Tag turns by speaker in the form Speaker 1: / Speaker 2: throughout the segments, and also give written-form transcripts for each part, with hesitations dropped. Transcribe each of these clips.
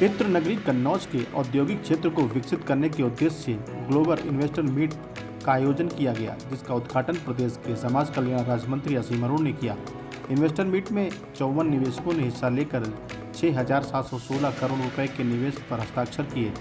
Speaker 1: इत्र नगरी कन्नौज के औद्योगिक क्षेत्र को विकसित करने के उद्देश्य से ग्लोबल इन्वेस्टर मीट का आयोजन किया गया, जिसका उद्घाटन प्रदेश के समाज कल्याण राज्य मंत्री असीम अरुण ने किया। इन्वेस्टर मीट में 54 निवेशकों ने हिस्सा लेकर 6,716 करोड़ रुपए के निवेश पर हस्ताक्षर किए।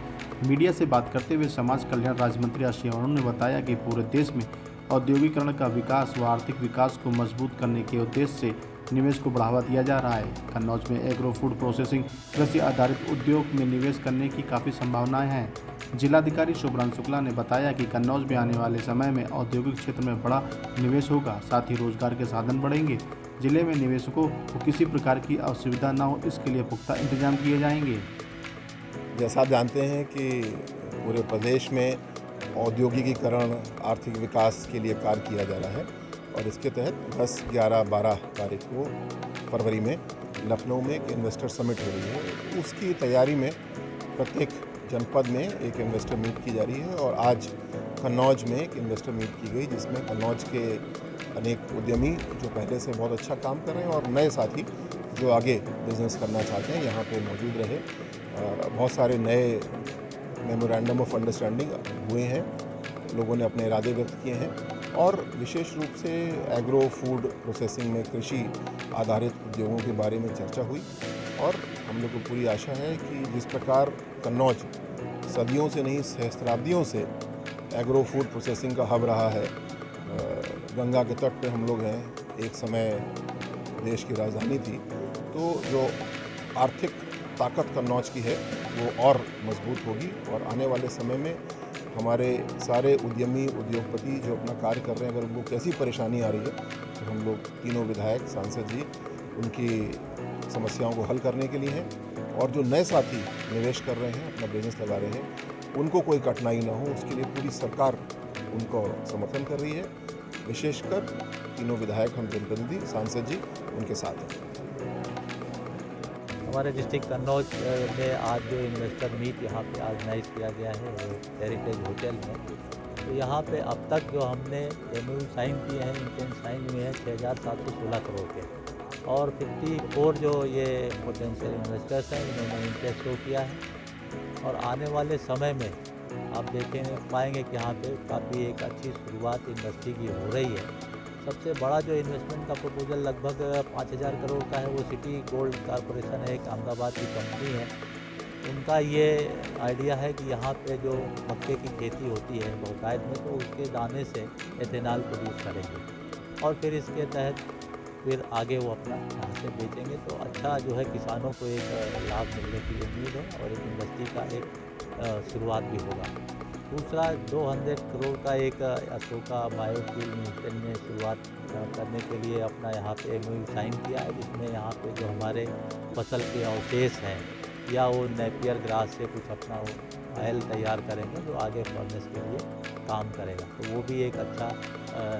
Speaker 1: मीडिया से बात करते हुए समाज कल्याण राज्य मंत्री असीम अरुण ने बताया कि पूरे देश में औद्योगिकरण का विकास व आर्थिक विकास को मजबूत करने के उद्देश्य से निवेश को बढ़ावा दिया जा रहा है। कन्नौज में एग्रो फूड प्रोसेसिंग कृषि आधारित उद्योग में निवेश करने की काफ़ी संभावनाएं हैं। जिलाधिकारी शुभ्रांशु शुक्ला ने बताया कि कन्नौज में आने वाले समय में औद्योगिक क्षेत्र में बड़ा निवेश होगा, साथ ही रोजगार के साधन बढ़ेंगे। जिले में निवेशकों को किसी प्रकार की असुविधा न हो, इसके लिए पुख्ता इंतजाम किए जाएंगे।
Speaker 2: जैसा आप जानते हैं कि पूरे प्रदेश में औद्योगिकीकरण आर्थिक विकास के लिए कार्य किया जा रहा है और इसके तहत 10, 11, 12 तारीख को फरवरी में लखनऊ में एक इन्वेस्टर समिट हो रही है। उसकी तैयारी में प्रत्येक जनपद में एक इन्वेस्टर मीट की जा रही है और आज कन्नौज में एक इन्वेस्टर मीट की गई, जिसमें कन्नौज के अनेक उद्यमी जो पहले से बहुत अच्छा काम कर रहे हैं और नए साथी जो आगे बिजनेस करना चाहते हैं यहाँ पे मौजूद रहे। बहुत सारे नए मेमोरेंडम ऑफ अंडरस्टैंडिंग हुए हैं, लोगों ने अपने इरादे व्यक्त किए हैं और विशेष रूप से एग्रो फूड प्रोसेसिंग में कृषि आधारित उद्योगों के बारे में चर्चा हुई। और हम लोग को पूरी आशा है कि जिस प्रकार कन्नौज सदियों से नहीं सहस्त्राब्दियों से एग्रो फूड प्रोसेसिंग का हब रहा है, गंगा के तट पे हम लोग हैं, एक समय देश की राजधानी थी, तो जो आर्थिक ताकत कन्नौज की है वो और मजबूत होगी और आने वाले समय में हमारे सारे उद्यमी उद्योगपति जो अपना कार्य कर रहे हैं, अगर उनको कैसी परेशानी आ रही है तो हम लोग तीनों विधायक सांसद जी उनकी समस्याओं को हल करने के लिए हैं और जो नए साथी निवेश कर रहे हैं, अपना बिजनेस लगा रहे हैं, उनको कोई कठिनाई ना हो उसके लिए पूरी सरकार उनको समर्थन कर रही है। विशेषकर तीनों विधायक हम जनप्रतिनिधि सांसद जी उनके साथ हैं।
Speaker 3: हमारे डिस्ट्रिक्ट कन्नौज में आज जो इन्वेस्टर मीट यहाँ पे ऑर्गेनाइज किया गया है हेरिटेज होटल में, तो यहाँ पे अब तक जो हमने एमओयू साइन किए हैं, इंटेंट साइन हुए हैं 6,716 करोड़ के और 54 जो ये पोटेंशियल इन्वेस्टर्स हैं इन्होंने इंटरेस्ट शो किया है। और आने वाले समय में आप देखेंगे पाएंगे कि यहाँ पे काफ़ी एक अच्छी शुरुआत इंडस्ट्री की हो रही है। सबसे बड़ा जो इन्वेस्टमेंट का प्रपोजल लगभग 5,000 करोड़ का है, वो सिटी गोल्ड कॉरपोरेशन है, एक अहमदाबाद की कंपनी है। उनका ये आइडिया है कि यहाँ पे जो मक्के की खेती होती है बहुतायत में, तो उसके दाने से एथेनॉल प्रोड्यूस करेंगे और फिर इसके तहत फिर आगे वो अपना यहाँ से बेचेंगे। तो अच्छा जो है किसानों को एक लाभ मिलने की उम्मीद है और एक इंडस्ट्री का एक शुरुआत भी होगा। दूसरा 200 करोड़ का एक अशोका बायोफ्यूल लिमिटेड ने शुरुआत करने के लिए अपना यहाँ पे एमओयू साइन किया है, जिसमें यहाँ पे जो हमारे फसल के अवशेष हैं या वो नेपियर ग्रास से कुछ अपना वो ऑयल तैयार करेंगे जो आगे फर्नेस के लिए काम करेगा। तो वो भी एक अच्छा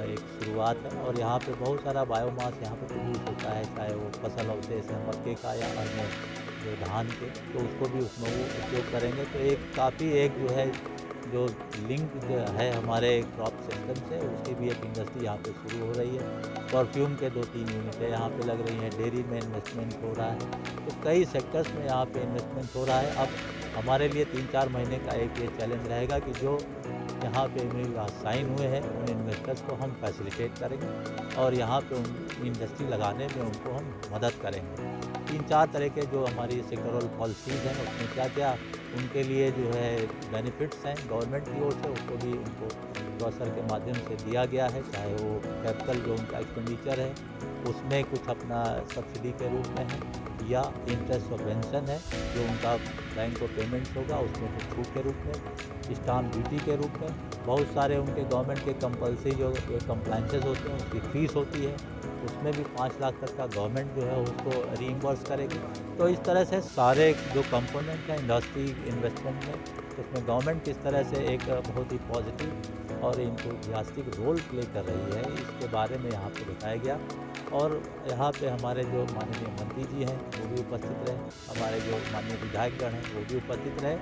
Speaker 3: एक शुरुआत है और यहाँ पे बहुत सारा बायोमास यहाँ पे प्रोड्यूस होता है, चाहे वो फसल अवशेष है मक्के का या अन्य जो धान के, तो उसको भी उसमें वो उपयोग करेंगे। तो एक काफ़ी एक जो है जो लिंक जो है हमारे क्रॉप सिस्टम से, उसकी भी एक इंडस्ट्री यहाँ पे शुरू हो रही है। परफ्यूम के 2-3 यूनिट है यहाँ पे लग रही हैं, डेयरी में इन्वेस्टमेंट हो रहा है, तो कई सेक्टर्स में यहाँ पे इन्वेस्टमेंट हो रहा है। अब हमारे लिए 3-4 महीने का एक ये चैलेंज रहेगा कि जो यहाँ पे साइन हुए हैं उन इन्वेस्टर्स को हम फैसिलिटेट करेंगे और यहाँ पे उन इंडस्ट्री लगाने में उनको हम मदद करेंगे। 3-4 तरह के जो हमारी सेक्टरल पॉलिसीज़ हैं उसमें क्या क्या उनके लिए जो है बेनिफिट्स हैं गवर्नमेंट की ओर से, उसको भी उनको प्रोसेसर के माध्यम से दिया गया है। चाहे वो कैपिटल जो उनका एक्सपेंडिचर है उसमें कुछ अपना सब्सिडी के रूप में है या इंटरेस्ट सब्वेंशन है जो उनका बैंक को पेमेंट्स होगा उसमें कुछ छूट के रूप में, स्टाम्प ड्यूटी के रूप में, बहुत सारे उनके गवर्नमेंट के कंपल्सरी जो कंप्लाइंसेस होते हैं उसकी फ़ीस होती है, उसमें भी 5 लाख तक का गवर्नमेंट जो है उसको रीइंबर्स करेगी। तो इस तरह से सारे जो कंपोनेंट हैं इंडस्ट्री इन्वेस्टमेंट में, उसमें गवर्नमेंट किस तरह से एक बहुत ही पॉजिटिव और इंथुसियास्टिक रोल प्ले कर रही है, इसके बारे में यहाँ पे बताया गया। और यहाँ पे हमारे जो माननीय मंत्री जी हैं वो भी उपस्थित रहे, हमारे जो माननीय विधायकगण हैं वो भी उपस्थित रहे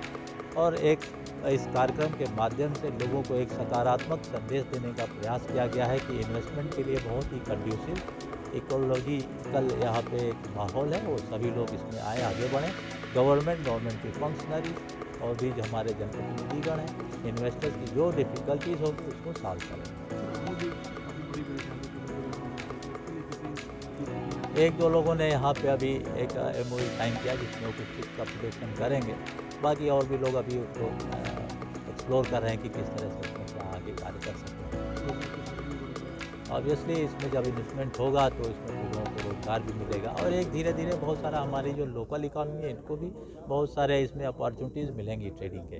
Speaker 3: और एक इस कार्यक्रम के माध्यम से लोगों को एक सकारात्मक संदेश देने का प्रयास किया गया है कि इन्वेस्टमेंट के लिए बहुत ही कंड्यूसिव इकोलॉजिकल यहाँ पे एक माहौल है, वो सभी लोग इसमें आए, आगे बढ़ें। गवर्नमेंट के फंक्शनरी और भी जो हमारे जनप्रतिनिधिगण हैं, इन्वेस्टर्स की जो डिफ़िकल्टीज़ होगी उसको सॉल्व करें। एक दो लोगों ने यहाँ पे अभी एक MOU साइन किया जिसमें वो कुछ चीज़ का प्रोडक्शन करेंगे, बाकी और भी लोग अभी उसको एक्सप्लोर कर रहे हैं कि किस तरह से उसमें क्या आगे कार्य कर सकते हैं। ऑब्वियसली इसमें जब इन्वेस्टमेंट होगा तो इसमें लोगों को रोजगार भी मिलेगा, और एक धीरे धीरे बहुत सारा हमारी जो लोकल इकॉनमी है इनको भी बहुत सारे इसमें अपॉर्चुनिटीज़ मिलेंगी ट्रेडिंग के।